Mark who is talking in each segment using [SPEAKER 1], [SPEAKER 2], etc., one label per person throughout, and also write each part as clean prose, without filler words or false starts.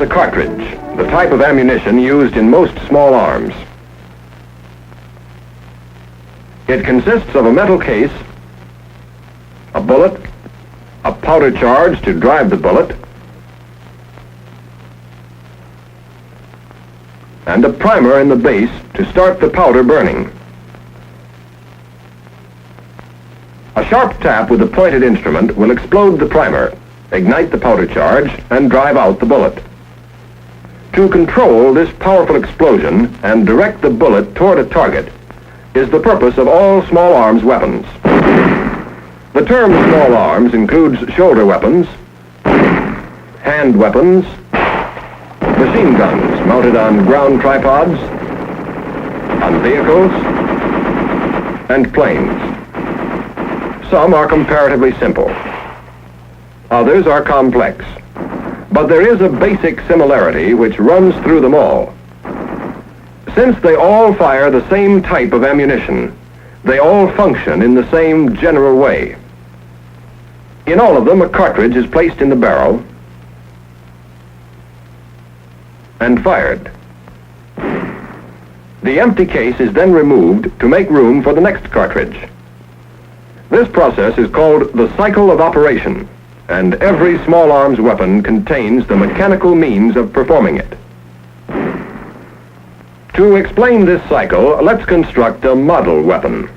[SPEAKER 1] is a cartridge, the type of ammunition used in most small arms. It consists of a metal case, a bullet, a powder charge to drive the bullet, and a primer in the base to start the powder burning. A sharp tap with a pointed instrument will explode the primer, ignite the powder charge, and drive out the bullet. To control this powerful explosion and direct the bullet toward a target is the purpose of all small arms weapons. The term small arms includes shoulder weapons, hand weapons, machine guns mounted on ground tripods, on vehicles, and planes. Some are comparatively simple. Others are complex. But there is a basic similarity which runs through them all. Since they all fire the same type of ammunition, they all function in the same general way. In all of them, a cartridge is placed in the barrel and fired. The empty case is then removed to make room for the next cartridge. This process is called the cycle of operation, and every small arms weapon contains the mechanical means of performing it. To explain this cycle, let's construct a model weapon.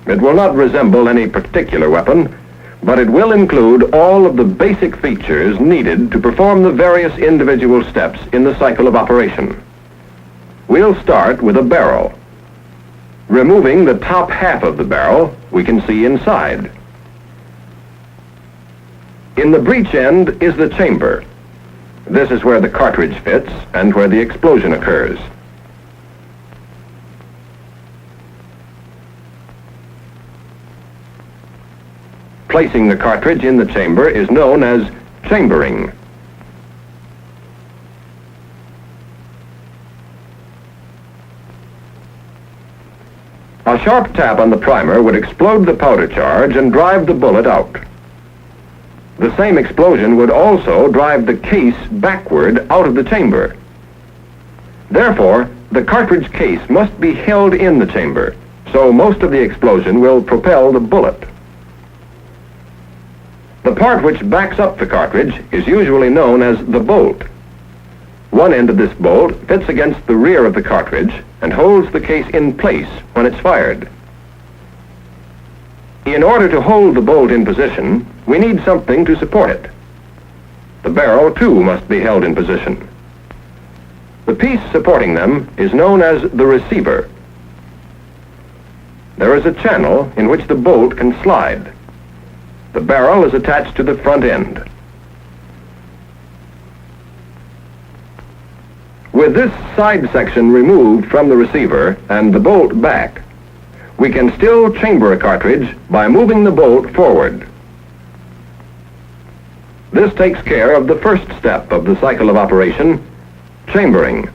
[SPEAKER 1] It will not resemble any particular weapon, but it will include all of the basic features needed to perform the various individual steps in the cycle of operation. We'll start with a barrel. Removing the top half of the barrel, we can see inside. In the breech end is the chamber. This is where the cartridge fits and where the explosion occurs. Placing the cartridge in the chamber is known as chambering. A sharp tap on the primer would explode the powder charge and drive the bullet out. The same explosion would also drive the case backward out of the chamber. Therefore, the cartridge case must be held in the chamber, so most of the explosion will propel the bullet. The part which backs up the cartridge is usually known as the bolt. One end of this bolt fits against the rear of the cartridge and holds the case in place when it's fired. In order to hold the bolt in position, we need something to support it. The barrel, too, must be held in position. The piece supporting them is known as the receiver. There is a channel in which the bolt can slide. The barrel is attached to the front end. With this side section removed from the receiver and the bolt back, we can still chamber a cartridge by moving the bolt forward. This takes care of the first step of the cycle of operation, chambering.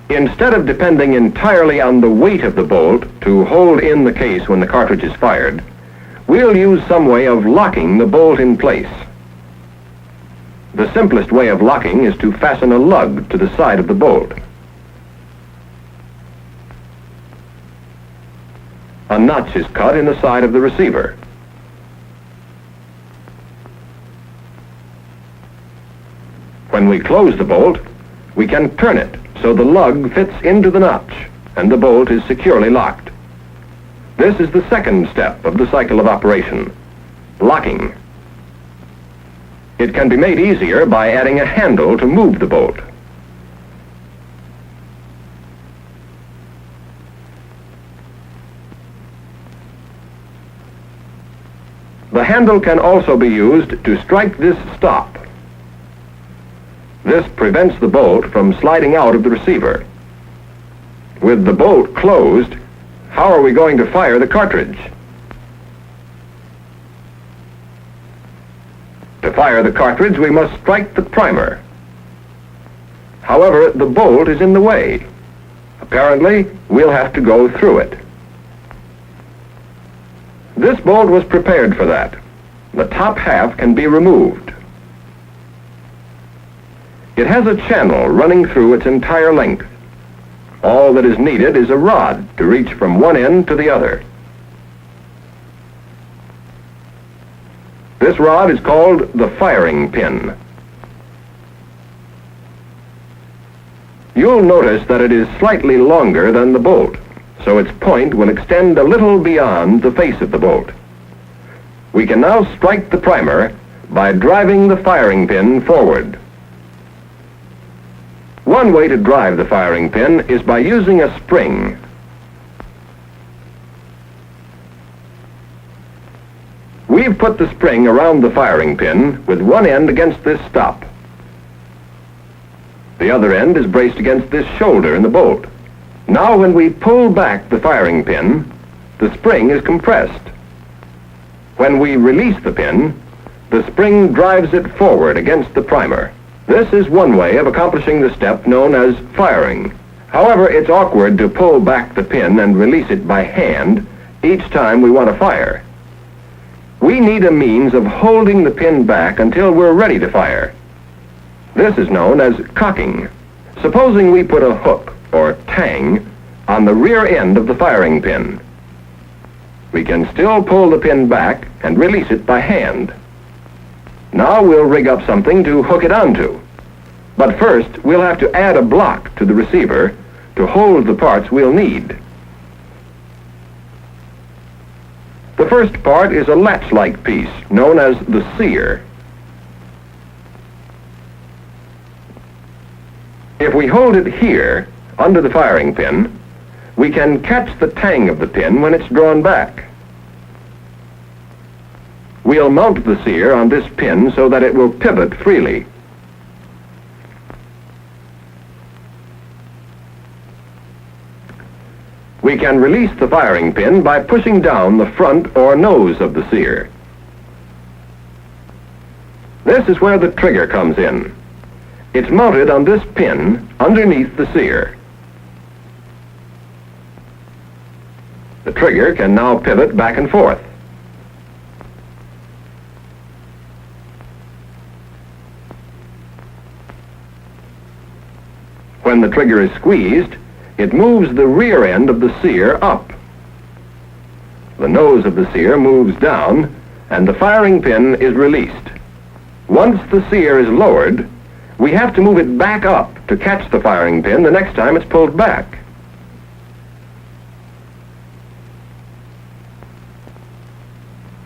[SPEAKER 1] Instead of depending entirely on the weight of the bolt to hold in the case when the cartridge is fired, we'll use some way of locking the bolt in place. The simplest way of locking is to fasten a lug to the side of the bolt. A notch is cut in the side of the receiver. When we close the bolt, we can turn it so the lug fits into the notch and the bolt is securely locked. This is the second step of the cycle of operation, locking. It can be made easier by adding a handle to move the bolt. The handle can also be used to strike this stop. This prevents the bolt from sliding out of the receiver. With the bolt closed, how are we going to fire the cartridge? To fire the cartridge, we must strike the primer. However, the bolt is in the way. Apparently, we'll have to go through it. This bolt was prepared for that. The top half can be removed. It has a channel running through its entire length. All that is needed is a rod to reach from one end to the other. This rod is called the firing pin. You'll notice that it is slightly longer than the bolt, so its point will extend a little beyond the face of the bolt. We can now strike the primer by driving the firing pin forward. One way to drive the firing pin is by using a spring. We've put the spring around the firing pin with one end against this stop. The other end is braced against this shoulder in the bolt. Now when we pull back the firing pin, the spring is compressed. When we release the pin, the spring drives it forward against the primer. This is one way of accomplishing the step known as firing. However, it's awkward to pull back the pin and release it by hand each time we want to fire. We need a means of holding the pin back until we're ready to fire. This is known as cocking. Supposing we put a hook or tang on the rear end of the firing pin. We can still pull the pin back and release it by hand. Now we'll rig up something to hook it onto. But first, we'll have to add a block to the receiver to hold the parts we'll need. The first part is a latch-like piece known as the sear. If we hold it here, under the firing pin, we can catch the tang of the pin when it's drawn back. We'll mount the sear on this pin so that it will pivot freely. We can release the firing pin by pushing down the front or nose of the sear. This is where the trigger comes in. It's mounted on this pin underneath the sear. The trigger can now pivot back and forth. When the trigger is squeezed, it moves the rear end of the sear up. The nose of the sear moves down, and the firing pin is released. Once the sear is lowered, we have to move it back up to catch the firing pin the next time it's pulled back.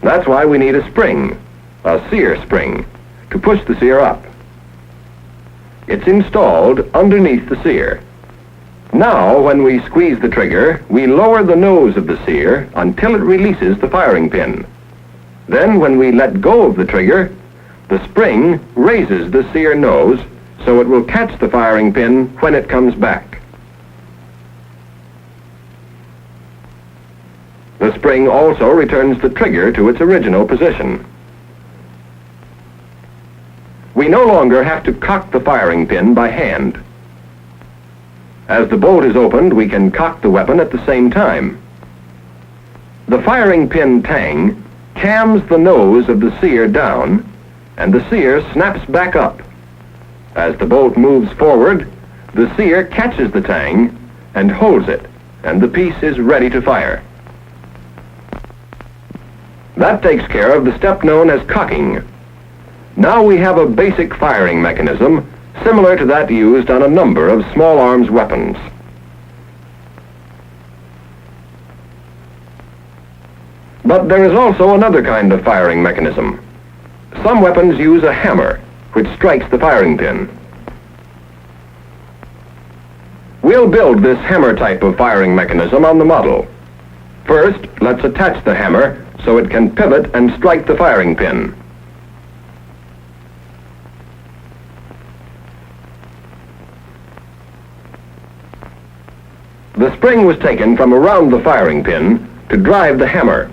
[SPEAKER 1] That's why we need a spring, a sear spring, to push the sear up. It's installed underneath the sear. Now, when we squeeze the trigger, we lower the nose of the sear until it releases the firing pin. Then, when we let go of the trigger, the spring raises the sear nose so it will catch the firing pin when it comes back. The spring also returns the trigger to its original position. We no longer have to cock the firing pin by hand. As the bolt is opened, we can cock the weapon at the same time. The firing pin tang cams the nose of the sear down, and the sear snaps back up. As the bolt moves forward, the sear catches the tang and holds it, and the piece is ready to fire. That takes care of the step known as cocking. Now we have a basic firing mechanism similar to that used on a number of small arms weapons. But there is also another kind of firing mechanism. Some weapons use a hammer, which strikes the firing pin. We'll build this hammer type of firing mechanism on the model. First, let's attach the hammer so it can pivot and strike the firing pin. The spring was taken from around the firing pin to drive the hammer.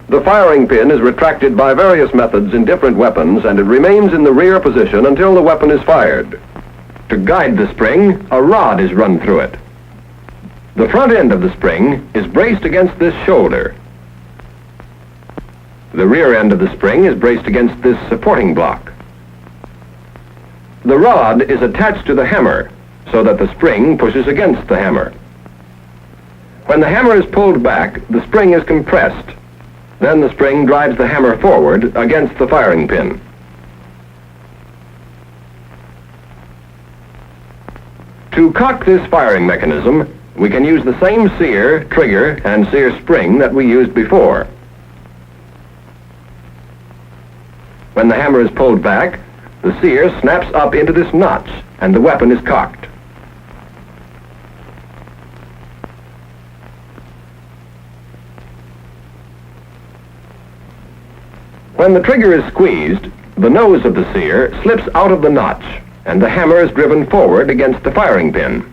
[SPEAKER 1] The firing pin is retracted by various methods in different weapons, and it remains in the rear position until the weapon is fired. To guide the spring, a rod is run through it. The front end of the spring is braced against this shoulder. The rear end of the spring is braced against this supporting block. The rod is attached to the hammer so that the spring pushes against the hammer. When the hammer is pulled back, the spring is compressed. Then the spring drives the hammer forward against the firing pin. To cock this firing mechanism, we can use the same sear, trigger, and sear spring that we used before. When the hammer is pulled back, the sear snaps up into this notch and the weapon is cocked. When the trigger is squeezed, the nose of the sear slips out of the notch and the hammer is driven forward against the firing pin.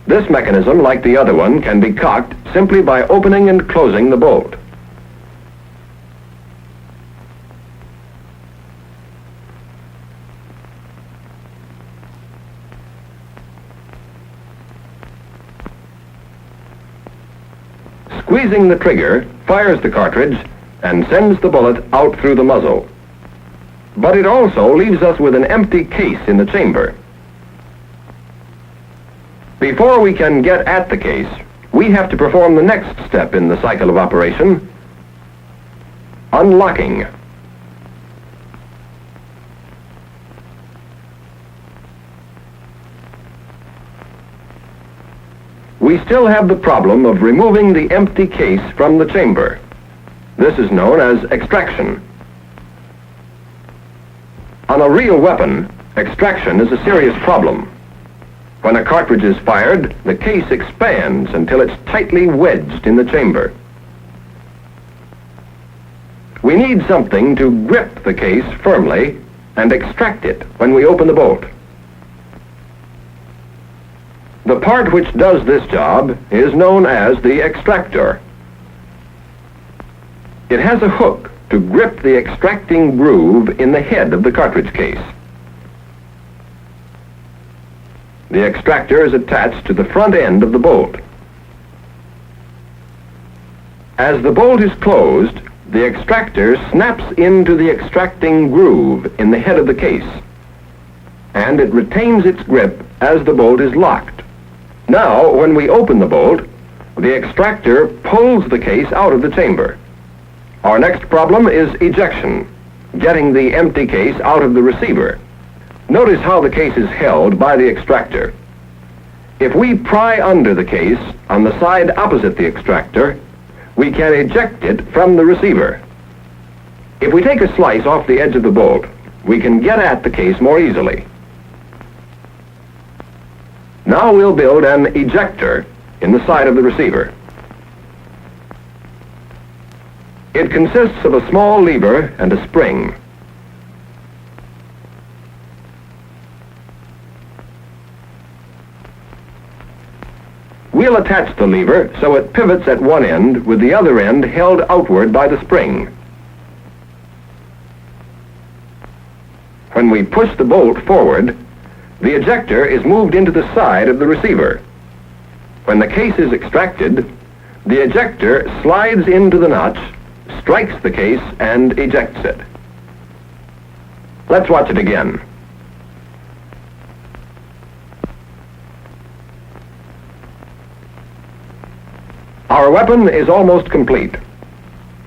[SPEAKER 1] This mechanism, like the other one, can be cocked simply by opening and closing the bolt. Squeezing the trigger fires the cartridge and sends the bullet out through the muzzle. But it also leaves us with an empty case in the chamber. Before we can get at the case, we have to perform the next step in the cycle of operation: unlocking. We still have the problem of removing the empty case from the chamber. This is known as extraction. On a real weapon, extraction is a serious problem. When a cartridge is fired, the case expands until it's tightly wedged in the chamber. We need something to grip the case firmly and extract it when we open the bolt. The part which does this job is known as the extractor. It has a hook to grip the extracting groove in the head of the cartridge case. The extractor is attached to the front end of the bolt. As the bolt is closed, the extractor snaps into the extracting groove in the head of the case, and it retains its grip as the bolt is locked. Now, when we open the bolt, the extractor pulls the case out of the chamber. Our next problem is ejection, getting the empty case out of the receiver. Notice how the case is held by the extractor. If we pry under the case on the side opposite the extractor, we can eject it from the receiver. If we take a slice off the edge of the bolt, we can get at the case more easily. Now we'll build an ejector in the side of the receiver. It consists of a small lever and a spring. We'll attach the lever so it pivots at one end with the other end held outward by the spring. When we push the bolt forward, the ejector is moved into the side of the receiver. When the case is extracted, the ejector slides into the notch, strikes the case, and ejects it. Let's watch it again. Our weapon is almost complete,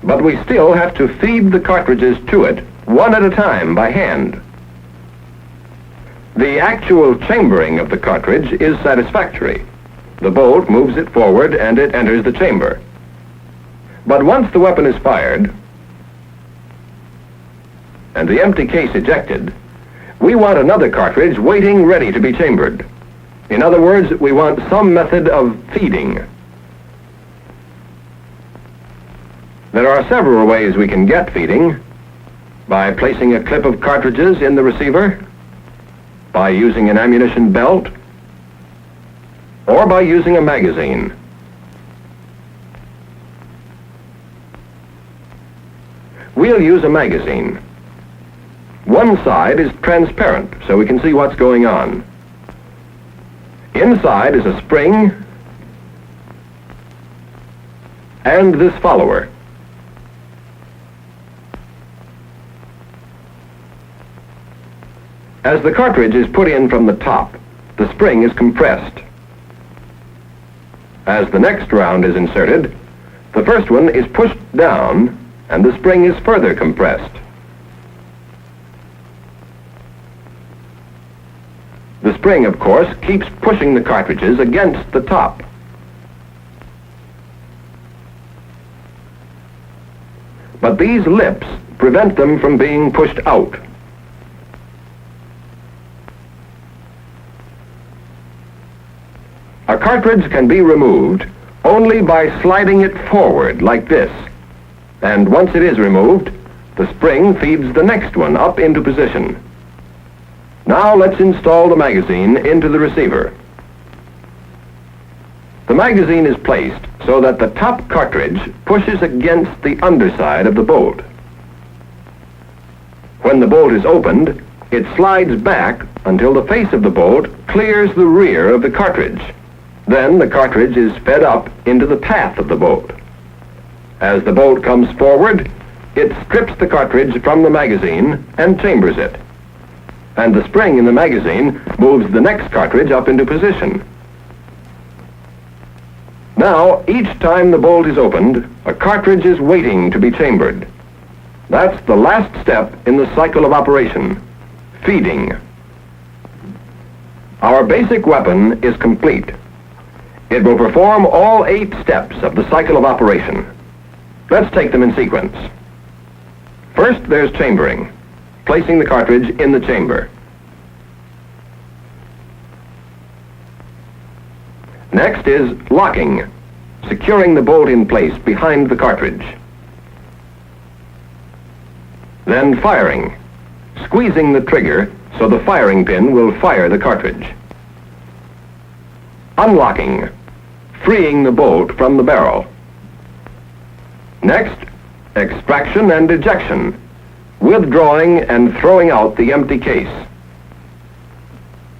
[SPEAKER 1] but we still have to feed the cartridges to it one at a time by hand. The actual chambering of the cartridge is satisfactory. The bolt moves it forward and it enters the chamber. But once the weapon is fired and the empty case ejected, we want another cartridge waiting ready to be chambered. In other words, we want some method of feeding. There are several ways we can get feeding: by placing a clip of cartridges in the receiver, by using an ammunition belt, or by using a magazine. We'll use a magazine. One side is transparent, so we can see what's going on. Inside is a spring and this follower. As the cartridge is put in from the top, the spring is compressed. As the next round is inserted, the first one is pushed down and the spring is further compressed. The spring, of course, keeps pushing the cartridges against the top. But these lips prevent them from being pushed out. A cartridge can be removed only by sliding it forward like this. And once it is removed, the spring feeds the next one up into position. Now let's install the magazine into the receiver. The magazine is placed so that the top cartridge pushes against the underside of the bolt. When the bolt is opened, it slides back until the face of the bolt clears the rear of the cartridge. Then the cartridge is fed up into the path of the bolt. As the bolt comes forward, it strips the cartridge from the magazine and chambers it. And the spring in the magazine moves the next cartridge up into position. Now, each time the bolt is opened, a cartridge is waiting to be chambered. That's the last step in the cycle of operation, feeding. Our basic weapon is complete. It will perform all 8 steps of the cycle of operation. Let's take them in sequence. First, there's chambering, placing the cartridge in the chamber. Next is locking, securing the bolt in place behind the cartridge. Then firing, squeezing the trigger so the firing pin will fire the cartridge. Unlocking, freeing the bolt from the barrel. Next, extraction and ejection, withdrawing and throwing out the empty case.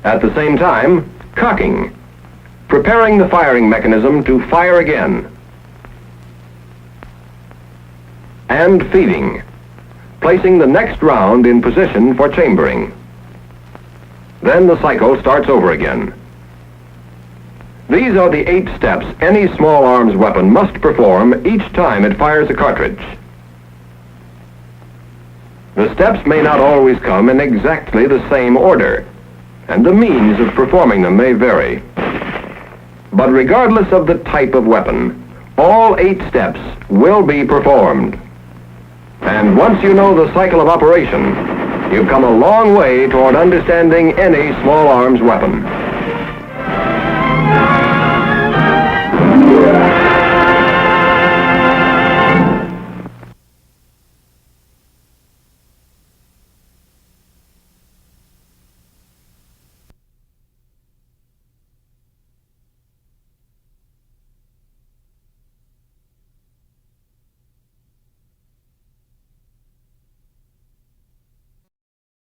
[SPEAKER 1] At the same time, cocking, preparing the firing mechanism to fire again. And feeding, placing the next round in position for chambering. Then the cycle starts over again. These are the 8 steps any small arms weapon must perform each time it fires a cartridge. The steps may not always come in exactly the same order, and the means of performing them may vary. But regardless of the type of weapon, all 8 steps will be performed. And once you know the cycle of operation, you've come a long way toward understanding any small arms weapon.